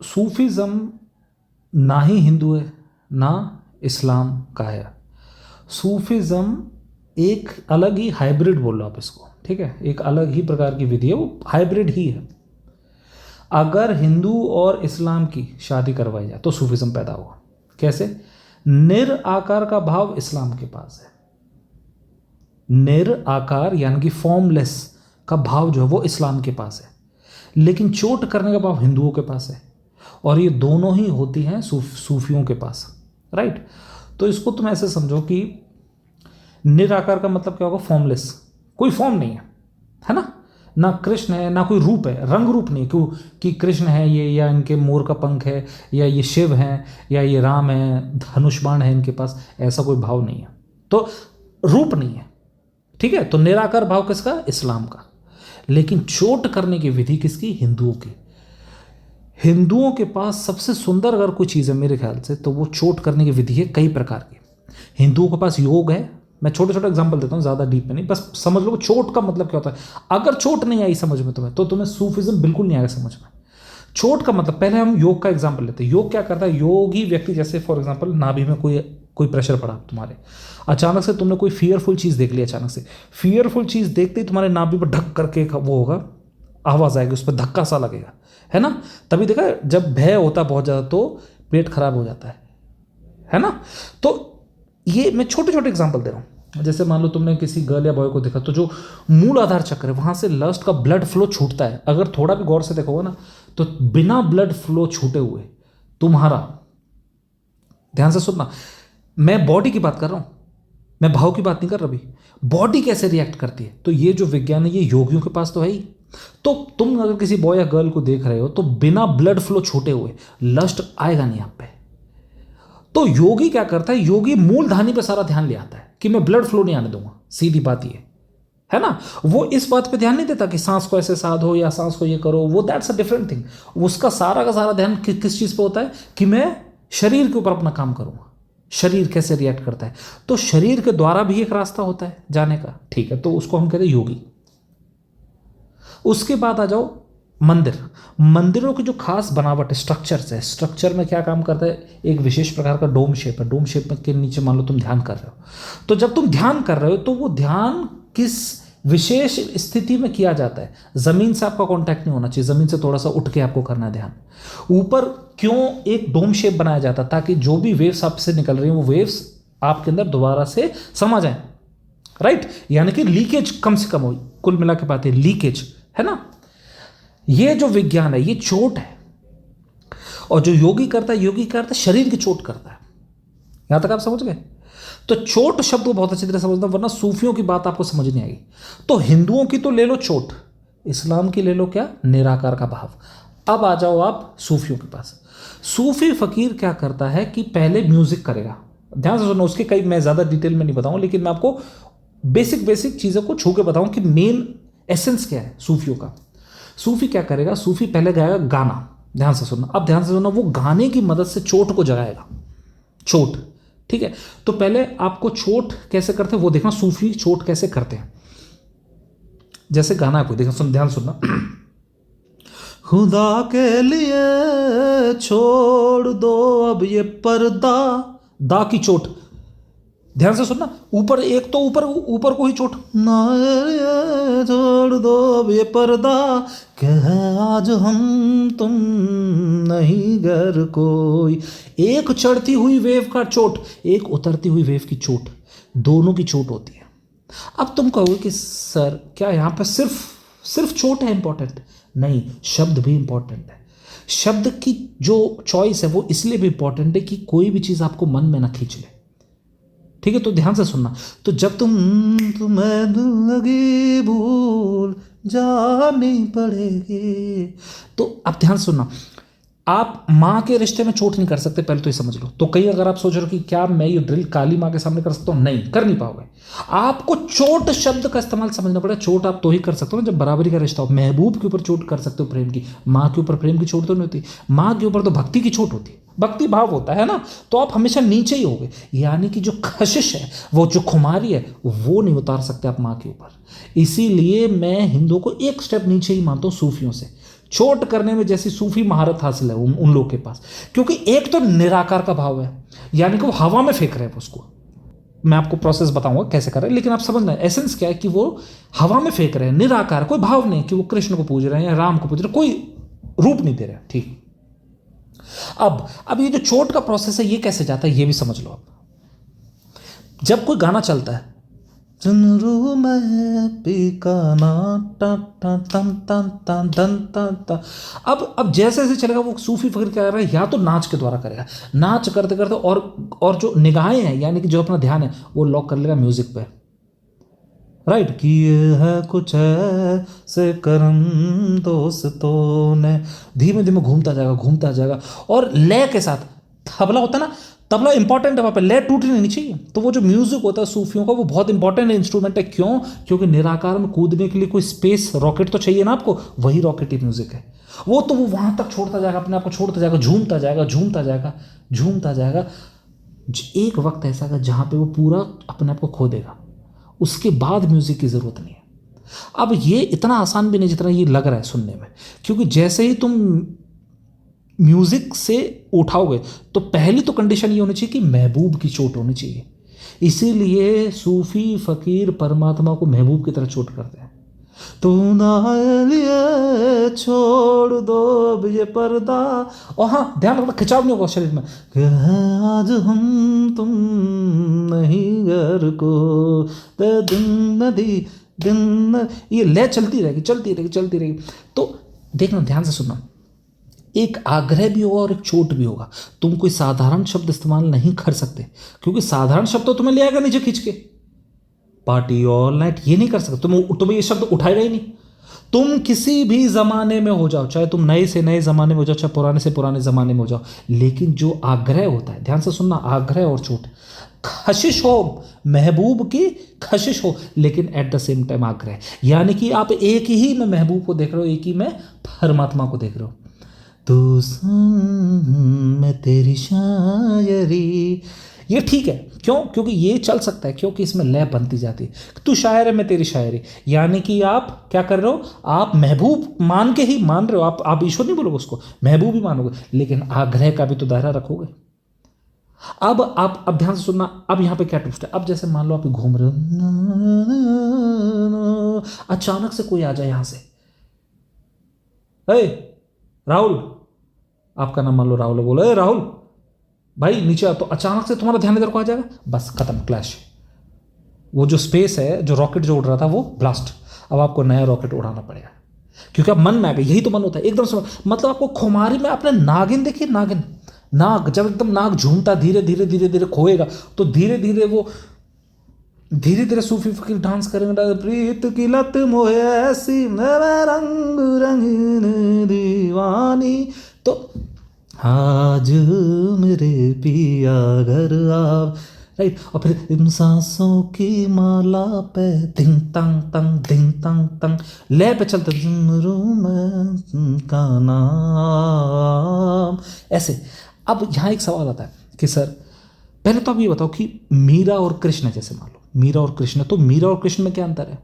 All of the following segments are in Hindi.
सूफीज़म ना ही हिंदू है ना इस्लाम का है। सूफीज़म एक अलग ही हाइब्रिड बोल लो आप इसको, ठीक है, एक अलग ही प्रकार की विधि है, वो हाइब्रिड ही है। अगर हिंदू और इस्लाम की शादी करवाई जाए तो सूफीज़म पैदा हुआ। कैसे? निराकार का भाव इस्लाम के पास है, निराकार यानी कि फॉर्मलेस का भाव जो है वो इस्लाम के पास है, लेकिन चोट करने का भाव हिंदुओं के पास है, और ये दोनों ही होती हैं सूफियों के पास, राइट। तो इसको तुम ऐसे समझो कि निराकार का मतलब क्या होगा? फॉर्मलेस, कोई फॉर्म नहीं है ना, ना कृष्ण है ना कोई रूप है, रंग रूप नहीं, क्यों कि कृष्ण है ये, या इनके मोर का पंख है, या ये शिव हैं, या ये राम है, धनुष बाण है इनके पास, ऐसा कोई भाव नहीं है, तो रूप नहीं है, ठीक है। तो निराकार भाव किसका? इस्लाम का। लेकिन चोट करने की विधि किसकी? हिंदुओं की। हिंदुओं के पास सबसे सुंदर अगर कोई चीज़ है मेरे ख्याल से तो वो चोट करने की विधि है कई प्रकार की। हिंदुओं के पास योग है, मैं छोटे छोटे एग्जांपल देता हूँ, ज़्यादा डीप में नहीं, बस समझ लो चोट का मतलब क्या होता है। अगर चोट नहीं आई समझ में तुम्हें, तो तुम्हें सूफिज्म बिल्कुल नहीं आएगा समझ में। चोट का मतलब, पहले हम योग का एग्जाम्पल लेते हैं। योग क्या करता है? योगी व्यक्ति, जैसे फॉर एग्जाम्पल नाभि में कोई कोई प्रेशर पड़ा तुम्हारे, अचानक से तुमने कोई फियरफुल चीज़ देख ली, अचानक से फियरफुल चीज़ देखते ही तुम्हारे नाभि पर ढक करके वो होगा, आवाज़ आएगी, उस पर धक्का सा लगेगा, है ना। तभी देखा है, जब भय होता है बहुत ज़्यादा तो पेट खराब हो जाता है ना। तो ये मैं छोटे छोटे एग्जाम्पल दे रहा हूँ। जैसे मान लो तुमने किसी गर्ल या बॉय को देखा, तो जो मूल आधार चक्र है वहाँ से लस्ट का ब्लड फ्लो छूटता है। अगर थोड़ा भी गौर से देखोगे ना, तो बिना ब्लड फ्लो छूटे हुए तुम्हारा, ध्यान से सुनना, मैं बॉडी की बात कर रहा हूँ, मैं भाव की बात नहीं कर रहा अभी, बॉडी कैसे रिएक्ट करती है। तो ये जो विज्ञान है ये योगियों के पास तो है ही। तो तुम अगर किसी बॉय या गर्ल को देख रहे हो तो बिना ब्लड फ्लो छूटे हुए लस्ट आएगा नहीं आप पे। तो योगी क्या करता है? योगी मूलधानी पे सारा ध्यान ले आता है कि मैं ब्लड फ्लो नहीं आने दूंगा, सीधी बात ये है ना। वो इस बात पे ध्यान नहीं देता कि सांस को ऐसे साधो या सांस को ये करो, वो दैट्स अ डिफरेंट थिंग। उसका सारा का सारा ध्यान किस चीज़ पे होता है? कि मैं शरीर के ऊपर अपना काम करूंगा, शरीर कैसे रिएक्ट करता है। तो शरीर के द्वारा भी एक रास्ता होता है जाने का, ठीक है, तो उसको हम कहते हैं योगी। उसके बाद आ जाओ मंदिर। मंदिरों की जो खास बनावट है, स्ट्रक्चर्स है, स्ट्रक्चर में क्या काम करता है? एक विशेष प्रकार का डोम शेप है, डोम शेप के नीचे मान लो तुम ध्यान कर रहे हो, तो जब तुम ध्यान कर रहे हो तो वो ध्यान किस विशेष स्थिति में किया जाता है? जमीन से आपका कांटेक्ट नहीं होना चाहिए, जमीन से थोड़ा सा उठ के आपको करना है ध्यान। ऊपर क्यों एक डोम शेप बनाया जाता है? ताकि जो भी वेव्स आपसे निकल रही हैं वो वेव्स आपके अंदर दोबारा से समा जाए, राइट, यानी कि लीकेज कम से कम हो। कुल मिला के बात है लीकेज, है ना। ये जो विज्ञान है ये चोट है, और जो योगी करता है, योगी करता है शरीर की चोट करता है। यहां तक आप समझ गए? तो चोट शब्द को बहुत अच्छी तरह समझना, वरना सूफियों की बात आपको समझ नहीं आएगी। तो हिंदुओं की तो ले लो चोट, इस्लाम की ले लो क्या? निराकार का भाव। अब आ जाओ आप सूफियों के पास। सूफी फकीर क्या करता है कि पहले म्यूजिक करेगा, ध्यान से सुनो, उसके कई मैं ज्यादा डिटेल में नहीं बताऊं, लेकिन मैं आपको बेसिक बेसिक चीजों को छू के बताऊं कि मेन एसेंस क्या है सूफियों का। सूफी क्या करेगा? सूफी पहले गाएगा गाना, ध्यान से सुनना, अब ध्यान से सुनना, वो गाने की मदद से चोट को जगाएगा, चोट, ठीक है। तो पहले आपको चोट कैसे करते हैं वो देखना, सूफी चोट कैसे करते हैं। जैसे गाना आपको देखना, सुन, ध्यान सुनना। खुदा के लिए छोड़ दो अब ये पर्दा, दा की चोट, ध्यान से सुनना, ऊपर एक तो ऊपर ऊपर को ही चोट, ना छोड़ दो अब ये पर्दा, कह आज हम तुम नहीं घर कोई। एक चढ़ती हुई वेव का चोट, एक उतरती हुई वेव की चोट, दोनों की चोट होती है। अब तुम कहोगे कि सर क्या यहाँ पर सिर्फ सिर्फ चोट है इंपॉर्टेंट? नहीं, शब्द भी इंपॉर्टेंट है। शब्द की जो चॉइस है वो इसलिए भी इंपॉर्टेंट है कि कोई भी चीज आपको मन में ना खींच ले, ठीक है। तो ध्यान से सुनना, तो जब तुम्हें लगी भूल जानी पड़ेगी, तो अब ध्यान सुनना, आप माँ के रिश्ते में चोट नहीं कर सकते, पहले तो ये समझ लो। तो कई अगर आप सोच रहे हो कि क्या मैं ये ड्रिल काली माँ के सामने कर सकता हूँ, नहीं कर नहीं पाओगे। आपको चोट शब्द का इस्तेमाल समझना पड़ेगा। चोट आप तो ही कर सकते हो जब बराबरी का रिश्ता हो। महबूब के ऊपर चोट कर सकते हो प्रेम की, माँ के ऊपर प्रेम की चोट तो नहीं होती। माँ के ऊपर तो भक्ति की चोट होती है, भक्ति भाव होता है ना, तो आप हमेशा नीचे ही होगे। यानी कि जो कशिश है, वो जो खुमारी है, वो नहीं उतार सकते आप माँ के ऊपर। इसीलिए मैं हिंदुओं को एक स्टेप नीचे ही मानता हूँ सूफियों से। चोट करने में जैसी सूफी महारत हासिल है उन लोगों के पास, क्योंकि एक तो निराकार का भाव है, यानी कि वो हवा में फेंक रहे हैं उसको। मैं आपको प्रोसेस बताऊंगा कैसे कर रहे हैं, लेकिन आप समझना एसेंस क्या है कि वो हवा में फेंक रहे हैं, निराकार, कोई भाव नहीं कि वो कृष्ण को पूज रहे हैं या राम को पूज रहे हैं, कोई रूप नहीं दे रहे। ठीक, अब ये जो चोट का प्रोसेस है ये कैसे जाता है ये भी समझ लो। आप जब कोई गाना चलता है, चुनरू में पीकाना टा टा तम तम तम दन तम तम, अब जैसे जैसे चलेगा वो सूफी फकीर क्या कर रहा है, या तो नाच के द्वारा करेगा, नाच करते करते और जो निगाहें हैं यानी कि जो अपना ध्यान है वो लॉक कर लेगा म्यूजिक पे, राइट, कि ये है कुछ ऐसे करम दोस्तों ने, धीमे धीमे घूमता जाएगा और लय के साथ, तबला होता है ना, तबला इंपॉर्टेंट है, वहाँ पे लय टूटनी नहीं चाहिए। तो वो जो म्यूजिक होता है सूफियों का वो बहुत इंपॉर्टेंट इंस्ट्रूमेंट है। क्यों? क्योंकि निराकार में कूदने के लिए कोई स्पेस रॉकेट तो चाहिए ना आपको, वही रॉकेट ही म्यूजिक है। वो वहाँ तक छोड़ता जाएगा, अपने आप को छोड़ता जाएगा, झूमता जाएगा। एक वक्त ऐसा आएगा जहाँ पे वो पूरा अपने आप को खो देगा, उसके बाद म्यूजिक की ज़रूरत नहीं है। अब ये इतना आसान भी नहीं जितना ये लग रहा है सुनने में, क्योंकि जैसे ही तुम म्यूजिक से उठाओगे तो पहली तो कंडीशन ये होनी चाहिए कि महबूब की चोट होनी चाहिए। इसीलिए सूफी फकीर परमात्मा को महबूब की तरह चोट करते हैं। तू ना लिए छोड़ दो अब ये पर्दा, और हाँ ध्यान रखना खिंचाव नहीं होगा शरीर में, आज हम तुम नहीं घर को दिन नदी दिन, ये लय चलती रहेगी। तो देखना, ध्यान से सुनना, एक आग्रह भी होगा और एक चोट भी होगा। तुम कोई साधारण शब्द इस्तेमाल नहीं कर सकते, क्योंकि साधारण शब्द तो तुम्हें ले आएगा नीचे खींच के, पार्टी ऑल नाइट, ये नहीं कर सकते, तुम्हें ये शब्द उठाएगा ही नहीं। तुम किसी भी ज़माने में हो जाओ, चाहे तुम नए से नए ज़माने में हो जाओ, चाहे पुराने से पुराने ज़माने में हो जाओ, लेकिन जो आग्रह होता है, ध्यान से सुनना, आग्रह और चोट, खशिश हो, महबूब की खशिश हो, लेकिन एट द सेम टाइम आग्रह, यानी कि आप एक ही में महबूब को देख रहे हो, एक ही में परमात्मा को देख रहे हो। तो सुन मैं तेरी शायरी, ये ठीक है। क्यों? क्योंकि ये चल सकता है, क्योंकि इसमें लय बनती जाती है। तू शायर है मैं तेरी शायरी, यानी कि आप क्या कर रहे हो, आप महबूब मान के ही मान रहे हो, आप ईश्वर नहीं बोलोगे उसको, महबूब ही मानोगे, लेकिन आग्रह का भी तो दायरा रखोगे। अब ध्यान से सुनना, अब यहां पे क्या ट्विस्ट है। अब जैसे मान लो आप घूम रहे हो, अचानक से कोई आ जाए यहां से, राहुल, आपका नाम मान लो राहुल है, बोलो राहुल भाई नीचे आ, तो अचानक से तुम्हारा ध्यान इधर को आ जाएगा, बस खत्म, क्लैश। वो जो स्पेस है, जो रॉकेट जो उड़ रहा था वो ब्लास्ट, अब आपको नया रॉकेट उड़ाना पड़ेगा, क्योंकि अब मन में आ गया, यही तो मन होता है एकदम से। मतलब आपको खुमारी में आपने नागिन देखी, नाग जब एकदम नाग झूमता धीरे खोएगा, तो धीरे धीरे सूफी फकीर डांस करेंगे, प्रीत की लत मोहे ऐसी मेरा रंग रंगीन दीवानी, तो आज मेरे पिया घर आप, राइट, और फिर इन सांसों की माला पे दिंग तंग तंग लय पे चलते का नाम, ऐसे। अब यहाँ एक सवाल आता है कि सर पहले तो आप ये बताओ कि मीरा और कृष्ण, जैसे मान लो मीरा और कृष्ण, तो मीरा और कृष्ण में क्या अंतर है?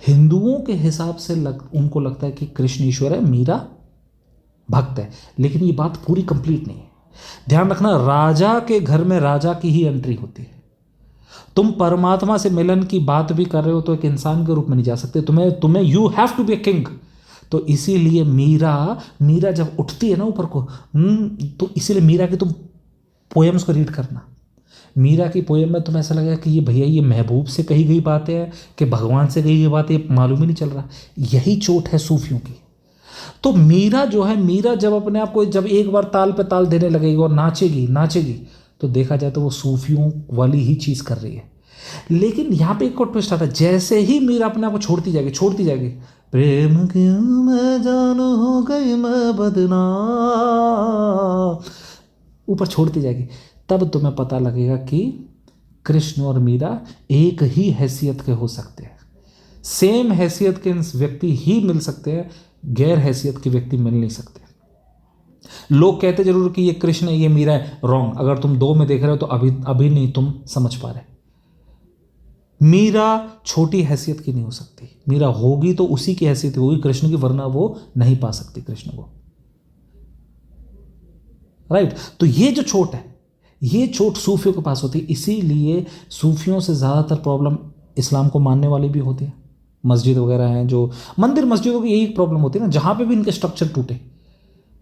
हिंदुओं के हिसाब से उनको लगता है कि कृष्ण ईश्वर है, मीरा भक्त है, लेकिन ये बात पूरी कंप्लीट नहीं है। ध्यान रखना, राजा के घर में राजा की ही एंट्री होती है। तुम परमात्मा से मिलन की बात भी कर रहे हो तो एक इंसान के रूप में नहीं जा सकते, तुम्हें you have to be a king. तो इसीलिए मीरा जब उठती है ना ऊपर को, तो इसीलिए मीरा की तुम पोएम्स को रीड करना, मीरा की पोएम में तुम्हें ऐसा लगेगा कि ये भैया ये महबूब से कही गई बातें हैं कि भगवान से कही गई बातें, मालूम ही नहीं चल रहा। यही चोट है सूफियों की। तो मीरा जो है, मीरा जब अपने आप को जब एक बार ताल पे ताल देने लगेगी और नाचेगी, तो देखा जाए तो वो सूफियों वाली ही चीज़ कर रही है। लेकिन यहाँ पे एक और ट्विस्ट आता है, जैसे ही मीरा अपने आप को छोड़ती जाएगी, प्रेम क्यों मैं जानू हो गई मैं बदनाम, ऊपर छोड़ती जाएगी, तब तुम्हें पता लगेगा कि कृष्ण और मीरा एक ही हैसियत के हो सकते हैं, सेम हैसियत के व्यक्ति ही मिल सकते हैं, गैर हैसियत के व्यक्ति मिल नहीं सकते। लोग कहते जरूर कि ये कृष्ण है ये मीरा है, रॉन्ग। अगर तुम दो में देख रहे हो तो अभी नहीं तुम समझ पा रहे। मीरा छोटी हैसियत की नहीं हो सकती, मीरा होगी तो उसी की हैसियत होगी कृष्ण की, वरना वो नहीं पा सकती कृष्ण को। राइट। तो ये जो चोट है, ये चोट सूफियों के पास होती है, इसीलिए सूफियों से ज़्यादातर प्रॉब्लम इस्लाम को मानने वाली भी होती है। मस्जिद वगैरह हैं जो मंदिर मस्जिदों की यही प्रॉब्लम होती है ना, जहाँ पे भी इनके स्ट्रक्चर टूटे,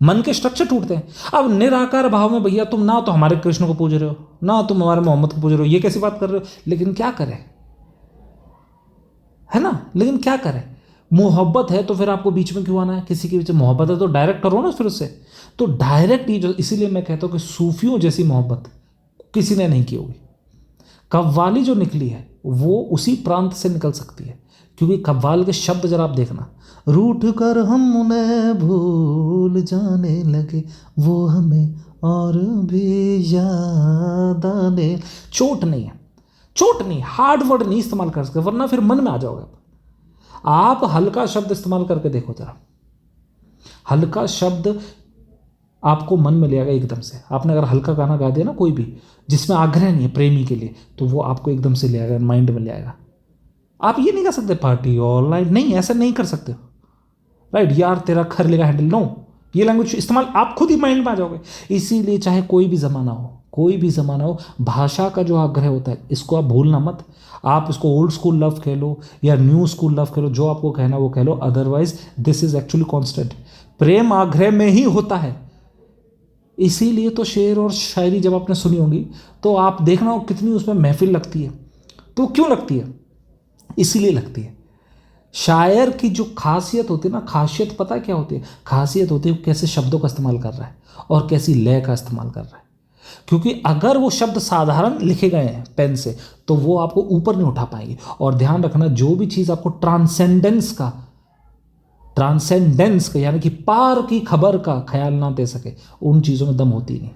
मन के स्ट्रक्चर टूटते हैं। अब निराकार भाव में भैया तुम ना तो हमारे कृष्ण को पूज रहे हो, ना तुम हमारे मोहम्मद को पूज रहे हो, ये कैसी बात कर रहे हो? लेकिन क्या करें, है ना, लेकिन क्या करें? मोहब्बत है तो फिर आपको बीच में क्यों आना है? किसी के बीच में मोहब्बत है तो डायरेक्ट करो ना फिर उससे। तो डायरेक्ट ही जो, इसीलिए मैं कहता हूँ कि सूफियों जैसी मोहब्बत किसी ने नहीं की होगी। कव्वाली जो निकली है वो उसी प्रांत से निकल सकती है, क्योंकि कव्वाल के शब्द जरा आप देखना, रूठ कर हम उन्हें भूल जाने लगे, वो हमें और भी याद आने। चोट नहीं है, चोट नहीं, हार्ड वर्ड नहीं इस्तेमाल कर सकते, वरना फिर मन में आ जाओगे आप हल्का शब्द इस्तेमाल करके देखो जरा, हल्का शब्द आपको मन में ले आएगा एकदम से। आपने अगर हल्का गाना गा दिया ना कोई भी जिसमें आग्रह नहीं है प्रेमी के लिए, तो वो आपको एकदम से ले आएगा, माइंड में ले आएगा। आप ये नहीं कर सकते पार्टी ऑल नाइट, नहीं, ऐसा नहीं कर सकते। राइट, यार तेरा खर लेगा हैंडल, नो, ये लैंग्वेज इस्तेमाल आप खुद ही माइंड में आ जाओगे। इसीलिए चाहे कोई भी ज़माना हो, कोई भी ज़माना हो, भाषा का जो आग्रह होता है इसको आप भूलना मत। आप इसको ओल्ड स्कूल लव कह लो या न्यू स्कूल लव कह लो, जो आपको कहना वो कह लो, otherwise this is actually constant. प्रेम आग्रह में ही होता है। इसीलिए तो शेर और शायरी जब आपने सुनी होगी तो आप देखना हो कितनी उसमें महफिल लगती है। तो क्यों लगती है? इसीलिए लगती है। शायर की जो खासियत होती है ना, खासियत पता है क्या होती है? खासियत होती है कैसे शब्दों का इस्तेमाल कर रहा है और कैसी लय का इस्तेमाल कर रहा है। क्योंकि अगर वो शब्द साधारण लिखे गए हैं पेन से तो वो आपको ऊपर नहीं उठा पाएंगे। और ध्यान रखना, जो भी चीज़ आपको ट्रांसेंडेंस का यानी कि पार की खबर का ख्याल ना दे सके, उन चीज़ों में दम होती नहीं।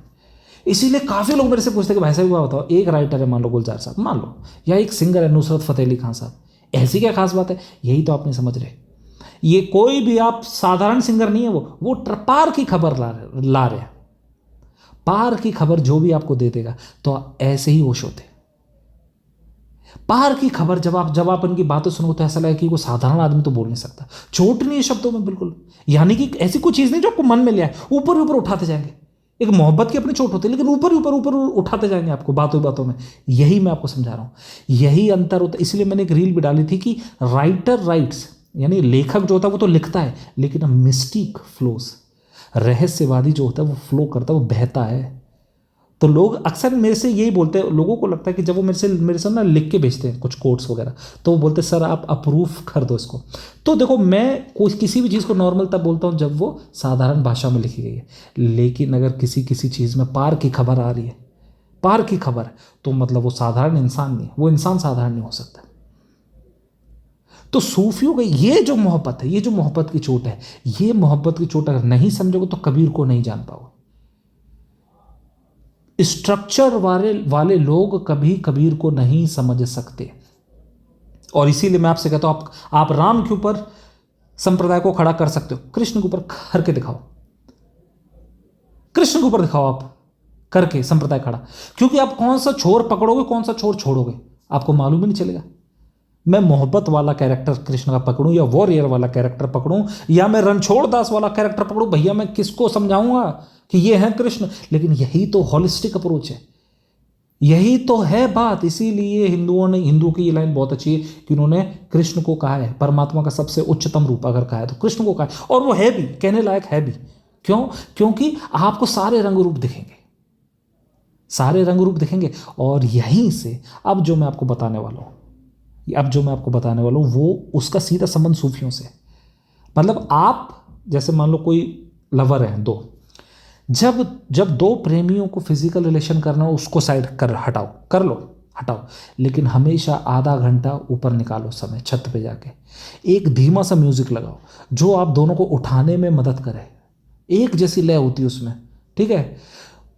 इसीलिए काफ़ी लोग मेरे से पूछते हैं कि भाई साहब क्या बताओ, एक राइटर है मान लो गुलजार साहब मान लो, या एक सिंगर है नुसरत फ़तेह अली खान साहब, ऐसी क्या खास बात है? यही तो आप नहीं समझ रहे। ये कोई भी आप साधारण सिंगर नहीं है, वो पार की खबर ला रहे हैं। पार की खबर जो भी आपको दे देगा तो ऐसे ही होश होते। पार की खबर जब आप इनकी बातें सुनो तो ऐसा लगे कि वो साधारण आदमी तो बोल नहीं सकता। चोट नहीं है शब्दों में बिल्कुल, यानी कि ऐसी कोई चीज़ नहीं जो आपको मन में ले आए, ऊपर ऊपर उठाते जाएंगे। एक मोहब्बत की अपनी चोट होती है, लेकिन ऊपर ऊपर ऊपर उठाते जाएंगे आपको बातों बातों में। यही मैं आपको समझा रहा हूँ, यही अंतर होता है। इसलिए मैंने एक रील भी डाली थी कि राइटर राइट्स, यानी लेखक जो होता है वो तो लिखता है, लेकिन मिस्टिक फ्लोस, रहस्यवादी जो होता है वो फ्लो करता है, वो बहता है। तो लोग अक्सर मेरे से यही बोलते हैं, लोगों को लगता है कि जब वो मेरे से ना लिख के भेजते हैं कुछ कोट्स वगैरह, तो वो बोलते हैं सर आप अप्रूव कर दो इसको। तो देखो, मैं कोई किसी भी चीज़ को नॉर्मल तब बोलता हूँ जब वो साधारण भाषा में लिखी गई है, लेकिन अगर किसी चीज़ में पार की खबर आ रही है, पार की खबर, तो मतलब वो साधारण इंसान नहीं, वो इंसान साधारण नहीं हो सकता। तो सूफियों का ये जो मोहब्बत है, ये जो मोहब्बत की चोट है, ये मोहब्बत की चोट अगर नहीं समझोगे तो कबीर को नहीं जान पाओगे। स्ट्रक्चर वाले लोग कभी कबीर को नहीं समझ सकते। और इसीलिए मैं आपसे कहता हूं, आप राम के ऊपर संप्रदाय को खड़ा कर सकते हो, कृष्ण के ऊपर करके दिखाओ, कृष्ण के ऊपर दिखाओ आप करके संप्रदाय खड़ा। क्योंकि आप कौन सा छोर पकड़ोगे कौन सा छोर छोड़ोगे आपको मालूम ही नहीं चलेगा। मैं मोहब्बत वाला कैरेक्टर कृष्ण का पकड़ूं या वॉरियर वाला कैरेक्टर पकड़ूं या मैं रणछोड़ दास वाला कैरेक्टर पकड़ूं, भैया मैं किसको समझाऊंगा कि ये है कृष्ण? लेकिन यही तो हॉलिस्टिक अप्रोच है, यही तो है बात। इसीलिए हिंदुओं की ये लाइन बहुत अच्छी है कि उन्होंने कृष्ण को कहा है परमात्मा का सबसे उच्चतम रूप, अगर कहा है तो कृष्ण को कहा है, और वो है भी, कहने लायक है भी। क्यों? क्योंकि आपको सारे रंग रूप दिखेंगे, सारे रंग रूप दिखेंगे। और यहीं से अब जो मैं आपको बताने वाला हूं वो उसका सीधा संबंध सूफियों से। मतलब आप जैसे मान लो कोई लवर है दो, जब दो प्रेमियों को फिजिकल रिलेशन करना हो उसको साइड हटाओ, लेकिन हमेशा आधा घंटा ऊपर निकालो समय, छत पे जाके एक धीमा सा म्यूजिक लगाओ जो आप दोनों को उठाने में मदद करे, एक जैसी लय होती है उसमें, ठीक है।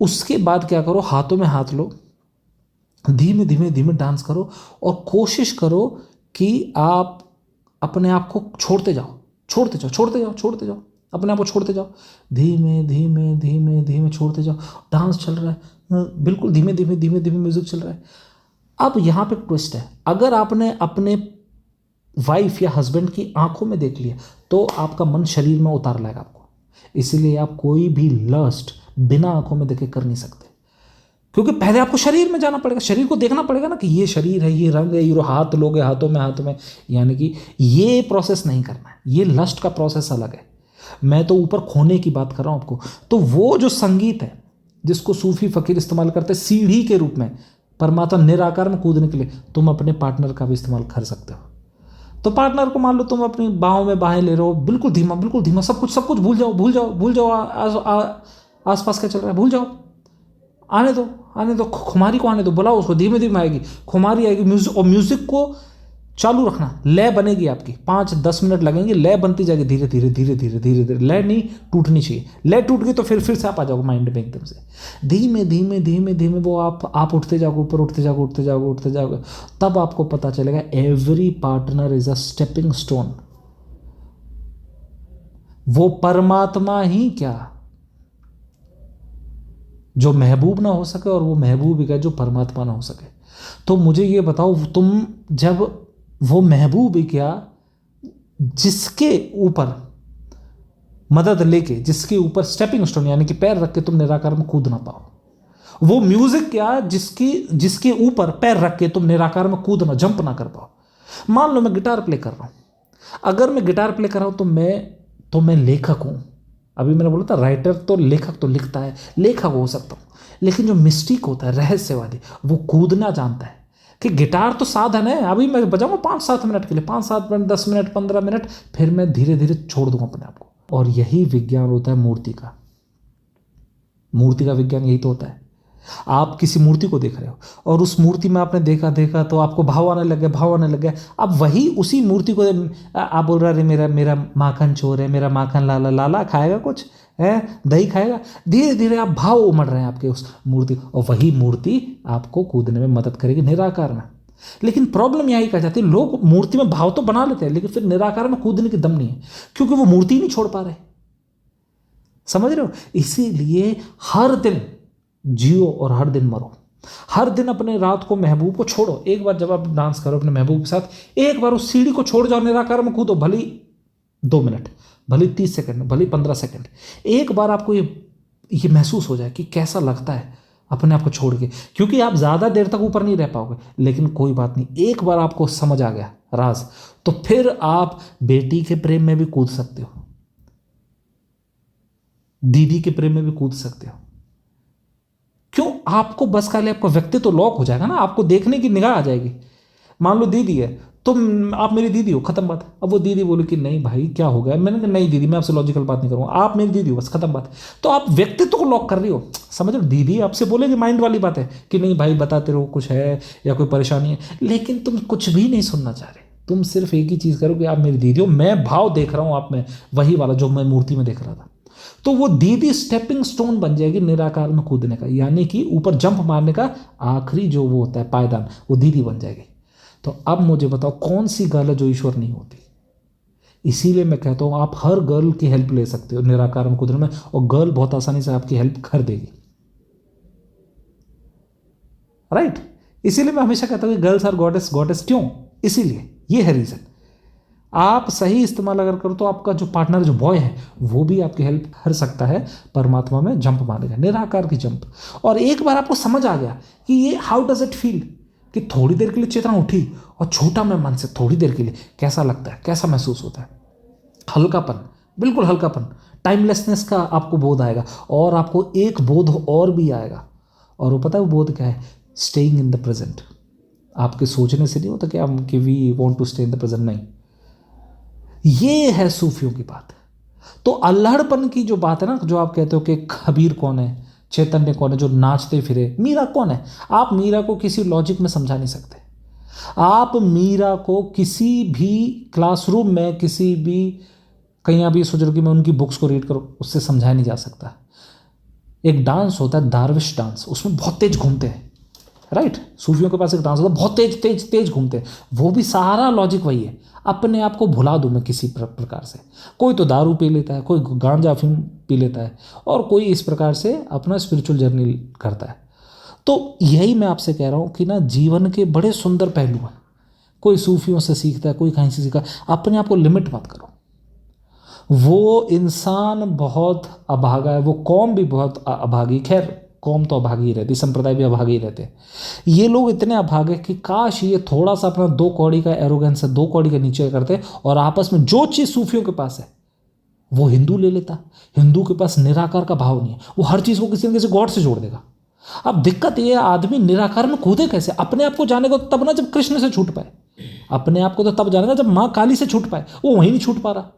उसके बाद क्या करो, हाथों में हाथ लो, धीमे धीमे डांस करो और कोशिश करो कि आप अपने आप को छोड़ते जाओ, अपने आप को छोड़ते जाओ, धीमे धीमे छोड़ते जाओ। डांस चल रहा है, बिल्कुल धीमे धीमे म्यूजिक चल रहा है। अब यहाँ पे ट्विस्ट है, अगर आपने अपने वाइफ या हस्बैंड की आंखों में देख लिया तो आपका मन शरीर में उतार लाएगा आपको। इसीलिए आप कोई भी लस्ट बिना आंखों में देखे कर नहीं सकते, क्योंकि पहले आपको शरीर में जाना पड़ेगा, शरीर को देखना पड़ेगा ना कि ये शरीर है, ये रंग है, ये हाथ लोगे, हाथों में, यानी कि ये प्रोसेस नहीं करना है। ये लस्ट का प्रोसेस अलग है, मैं तो ऊपर खोने की बात कर रहा हूं आपको। तो वो जो संगीत है जिसको सूफी फकीर इस्तेमाल करते हैं सीढ़ी के रूप में परमात्मा निराकार में कूदने के लिए, तुम अपने पार्टनर का भी इस्तेमाल कर सकते हो। तो पार्टनर को मान लो तुम अपनी बाहों में बाहें ले रहे हो, बिल्कुल धीमा, सब कुछ भूल जाओ आसपास क्या चल रहा है, भूल जाओ, आने दो खुमारी को आने दो, बुलाओ उसको, धीमे धीमे आएगी खुमारी, आएगी म्यूजिक, और म्यूजिक को चालू रखना, लय बनेगी आपकी, 5-10 मिनट लगेंगे, लय बनती जाएगी धीरे धीरे, लय नहीं टूटनी चाहिए। लय टूट गई तो फिर से आप आ जाओगे माइंड में एकदम से, धीमे वो आप उठते जाओगे, ऊपर उठते जाओगे, तब आपको पता चलेगा every partner is a stepping stone. वो परमात्मा ही क्या जो महबूब ना हो सके, और वो महबूब ही क्या जो परमात्मा ना हो सके। तो मुझे ये बताओ, तुम जब वो महबूब ही क्या जिसके ऊपर मदद लेके, जिसके ऊपर स्टेपिंग स्टोन यानी कि पैर रख के तुम निराकार में कूद ना पाओ, वो म्यूजिक क्या जिसके ऊपर पैर रख के तुम निराकार में कूद ना, जंप ना कर पाओ। मान लो मैं गिटार प्ले कर रहा हूं, अगर मैं गिटार प्ले कर रहा हूं तो मैं लेखक हूं। अभी मैंने बोला था राइटर तो लेखक तो लिखता है, लेखक हो सकता हूं, लेकिन जो मिस्टिक होता है रहस्यवादी, वो कूदना जानता है कि गिटार तो साधन है, अभी मैं बजाऊंगा 5-7 मिनट के लिए, 5-7 मिनट, 10 मिनट, 15 मिनट, फिर मैं धीरे धीरे छोड़ दूंगा अपने आप को। और यही विज्ञान होता है मूर्ति का विज्ञान यही तो होता है। आप किसी मूर्ति को देख रहे हो और उस मूर्ति में आपने देखा तो आपको भाव आने लग गया। अब वही उसी मूर्ति को आप बोल रहे मेरा माखन चोर है, मेरा माखन लाला खाएगा, कुछ है दही खाएगा, धीरे धीरे आप भाव उमड़ रहे हैं आपके उस मूर्ति, और वही मूर्ति आपको कूदने में मदद करेगी निराकार में। लेकिन प्रॉब्लम यही कह जाती है, लोग मूर्ति में भाव तो बना लेते हैं लेकिन फिर निराकार में कूदने की दम नहीं है, क्योंकि वो मूर्ति नहीं छोड़ पा रहे। समझ रहे हो? इसीलिए हर दिन जियो और हर दिन मरो, हर दिन अपने रात को महबूब को छोड़ो। एक बार जब आप डांस करो अपने महबूब के साथ, एक बार उस सीढ़ी को छोड़ जाओ, निराकार में कूदो, भले 2 मिनट, भले 30 सेकंड, भले 15 सेकंड, एक बार आपको ये महसूस हो जाए कि कैसा लगता है अपने आप को छोड़ के, क्योंकि आप ज़्यादा देर तक ऊपर नहीं रह पाओगे। लेकिन कोई बात नहीं, एक बार आपको समझ आ गया राज, तो फिर आप बेटी के प्रेम में भी कूद सकते हो, दीदी के प्रेम में भी कूद सकते हो। क्यों? आपको बस खाली आपका व्यक्तित्व तो लॉक हो जाएगा ना, आपको देखने की निगाह आ जाएगी। मान लो दीदी है, तुम आप मेरी दीदी हो, खत्म बात। अब वो दीदी बोले कि नहीं भाई क्या हो गया, मैंने कहा नहीं दीदी मैं आपसे लॉजिकल बात नहीं करूँगा, आप मेरी दीदी हो, बस खत्म बात। तो आप व्यक्तित्व को लॉक कर रही हो, समझ लो। दीदी आपसे बोलेगी माइंड वाली बात है कि नहीं भाई बताते रहो कुछ है या कोई परेशानी है, लेकिन तुम कुछ भी नहीं सुनना चाह रहे, तुम सिर्फ एक ही चीज़ करो कि आप मेरी दीदी हो, मैं भाव देख रहा हूँ आप में, वही वाला जो मैं मूर्ति में देख रहा था। तो वो दीदी स्टेपिंग स्टोन बन जाएगी निराकार में कूदने का, यानी कि ऊपर जंप मारने का आखिरी जो वो होता है पायदान, वो दीदी बन जाएगी। तो अब मुझे बताओ कौन सी गर्ल है जो ईश्वर नहीं होती? इसीलिए मैं कहता हूं आप हर गर्ल की हेल्प ले सकते हो निराकार में कूदने में, और गर्ल बहुत आसानी से आपकी हेल्प कर देगी। राइट? इसीलिए मैं हमेशा कहता हूं कि गर्ल्स आर गॉडेस। क्यों? इसीलिए ये है रीजन। आप सही इस्तेमाल अगर करो तो आपका जो पार्टनर जो बॉय है वो भी आपकी हेल्प कर सकता है परमात्मा में जंप मारेगा, निराकार की जंप। और एक बार आपको समझ आ गया कि ये हाउ डज इट फील, कि थोड़ी देर के लिए चेतना उठी और छूटा मैं मन से, थोड़ी देर के लिए कैसा लगता है, कैसा महसूस होता है? हल्कापन, बिल्कुल हल्कापन, टाइमलेसनेस का आपको बोध आएगा। और आपको एक बोध और भी आएगा, और वो पता है वो बोध क्या है? Staying in the present. आपके सोचने से नहीं होता कि we want to stay in the present, नहीं, ये है सूफियों की बात। तो अल्हड़पन की जो बात है ना, जो आप कहते हो कि कबीर कौन है, चैतन्य कौन है जो नाचते फिरे, मीरा कौन है? आप मीरा को किसी लॉजिक में समझा नहीं सकते। आप मीरा को किसी भी क्लासरूम में, किसी भी कहीं आप ये सोच रहे हो कि मैं उनकी बुक्स को रीड करूं, उससे समझाया नहीं जा सकता। एक डांस होता है दारविश डांस, उसमें बहुत तेज घूमते हैं, राइट? सूफियों के पास एक डांस होता है, बहुत तेज तेज तेज घूमते हैं, वो भी सारा लॉजिक वही है, अपने आप को भुला दूं मैं किसी प्रकार से। कोई तो दारू पी लेता है, कोई गांजा अफीम पी लेता है, और कोई इस प्रकार से अपना स्पिरिचुअल जर्नी करता है। तो यही मैं आपसे कह रहा हूँ कि ना जीवन के बड़े सुंदर पहलू हैं। कोई सूफियों से सीखता है, कोई कहीं से सीखा, अपने आप को लिमिट मत करो। वो इंसान बहुत अभागा है, वो कौम भी बहुत अभागी, खैर कौम तो अभागी ही रहती, संप्रदाय भी अभागे ही रहते हैं। ये लोग इतने अभागे कि काश ये थोड़ा सा अपना 2 कौड़ी का एरोगेंस है, 2 कौड़ी का नीचे करते और आपस में जो चीज़ सूफियों के पास है वो हिंदू ले लेता। हिंदू के पास निराकार का भाव नहीं है, वो हर चीज़ को किसी न किसी गॉड से जोड़ देगा। अब दिक्कत ये है, आदमी निराकार में कूदे कैसे? अपने आप को जानेगा तब ना जब कृष्ण से छूट पाए, अपने आप को तो तब जानेगा जब माँ काली से छूट पाए, वो वहीं नहीं छूट पा रहा।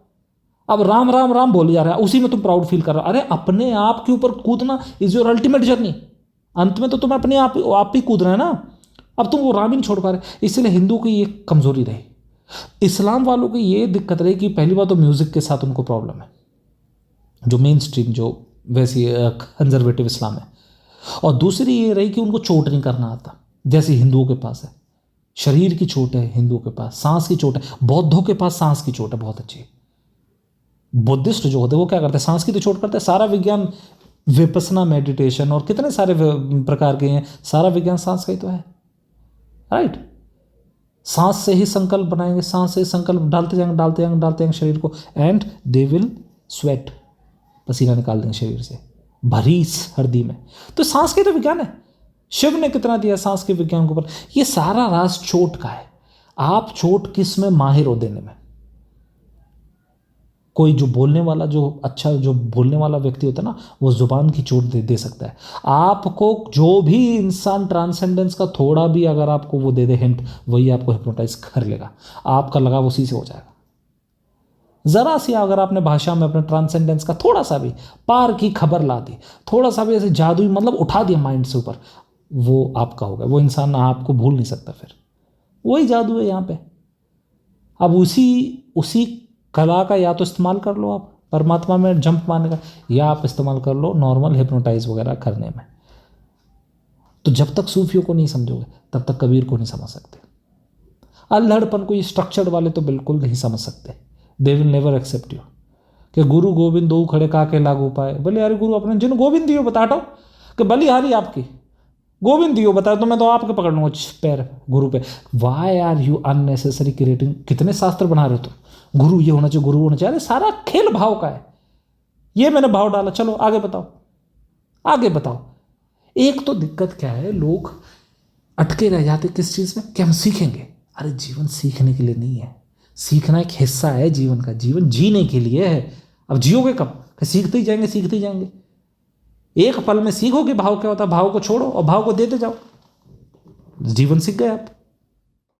अब राम राम राम बोली जा रहा है, उसी में तुम प्राउड फील कर रहा हो। अरे अपने आप के ऊपर कूदना इज योर अल्टीमेट जर्नी। अंत में तो तुम्हें अपने आप ही कूदना है ना। अब तुम वो राम ही नहीं छोड़ पा रहे। इसलिए हिंदू की ये कमजोरी रही। इस्लाम वालों की ये दिक्कत रही कि पहली बात तो म्यूजिक के साथ उनको प्रॉब्लम है, जो मेन स्ट्रीम जो वैसी कंजर्वेटिव इस्लाम है। और दूसरी ये रही कि उनको चोट नहीं करना आता, जैसे हिंदुओं के पास है। शरीर की चोट है हिंदुओं के पास, सांस की चोट है। बौद्धों के पास सांस की चोट है बहुत अच्छी। बुद्धिस्ट जो होते हैं वो क्या करते हैं, सांस की तो चोट करते हैं। सारा विज्ञान, विपसना मेडिटेशन और कितने सारे प्रकार के हैं, सारा विज्ञान सांस का ही तो है, राइट। सांस से ही संकल्प बनाएंगे, सांस से संकल्प डालते जाएंगे डालते जाएंगे डालते जाएंगे शरीर को, एंड दे विल स्वेट, पसीना निकाल देंगे शरीर से भरी हड्डी में। तो सांस के तो विज्ञान है। शिव ने कितना दिया सांस के विज्ञान के ऊपर। ये सारा राज चोट का है। आप चोट किस में माहिर हो देने में। कोई जो बोलने वाला, जो अच्छा जो बोलने वाला व्यक्ति होता है ना, वो जुबान की चोट दे सकता है आपको। जो भी इंसान ट्रांसेंडेंस का थोड़ा भी अगर आपको वो दे दे हिंट, वही आपको हिप्नोटाइज कर लेगा। आपका लगाव उसी से हो जाएगा। जरा सी अगर आपने भाषा में अपने ट्रांसेंडेंस का थोड़ा सा भी पार की खबर ला दी, थोड़ा सा भी ऐसे जादुई मतलब उठा दिया माइंड से ऊपर, वो आपका होगा। वो इंसान आपको भूल नहीं सकता। फिर वही जादू है यहाँ पे। अब उसी कला का या तो इस्तेमाल कर लो आप परमात्मा में जंप मारने का, या आप इस्तेमाल कर लो नॉर्मल हिप्नोटाइज वगैरह करने में। तो जब तक सूफियों को नहीं समझोगे तब तक कबीर को नहीं समझ सकते। अल्हड़पन को ये स्ट्रक्चर्ड वाले तो बिल्कुल नहीं समझ सकते। They will never accept you कि गुरु गोविंद दो खड़े काके लागू पाए। बोले यार गुरु अपने जिन गोविंद दियो बता हटाओ, कि बलिहारी आपकी गोविंद दियो बता, तो मैं तो आपके पकड़ लूँगा पैर गुरु पे। Why are you unnecessary creating. कितने शास्त्र बना रहे हो तुम, गुरु ये होना चाहिए गुरु होना चाहिए। अरे सारा खेल भाव का है। ये मैंने भाव डाला, चलो आगे बताओ आगे बताओ। एक तो दिक्कत क्या है, लोग अटके रह जाते किस चीज़ में कि हम सीखेंगे। अरे जीवन सीखने के लिए नहीं है, सीखना एक हिस्सा है जीवन का। जीवन जीने के लिए है। अब जियोगे कब, सीखते ही जाएंगे सीखते ही जाएंगे। एक पल में सीखोगे भाव क्या होता है, भाव को छोड़ो और भाव को देते जाओ, जीवन सीख गए आप।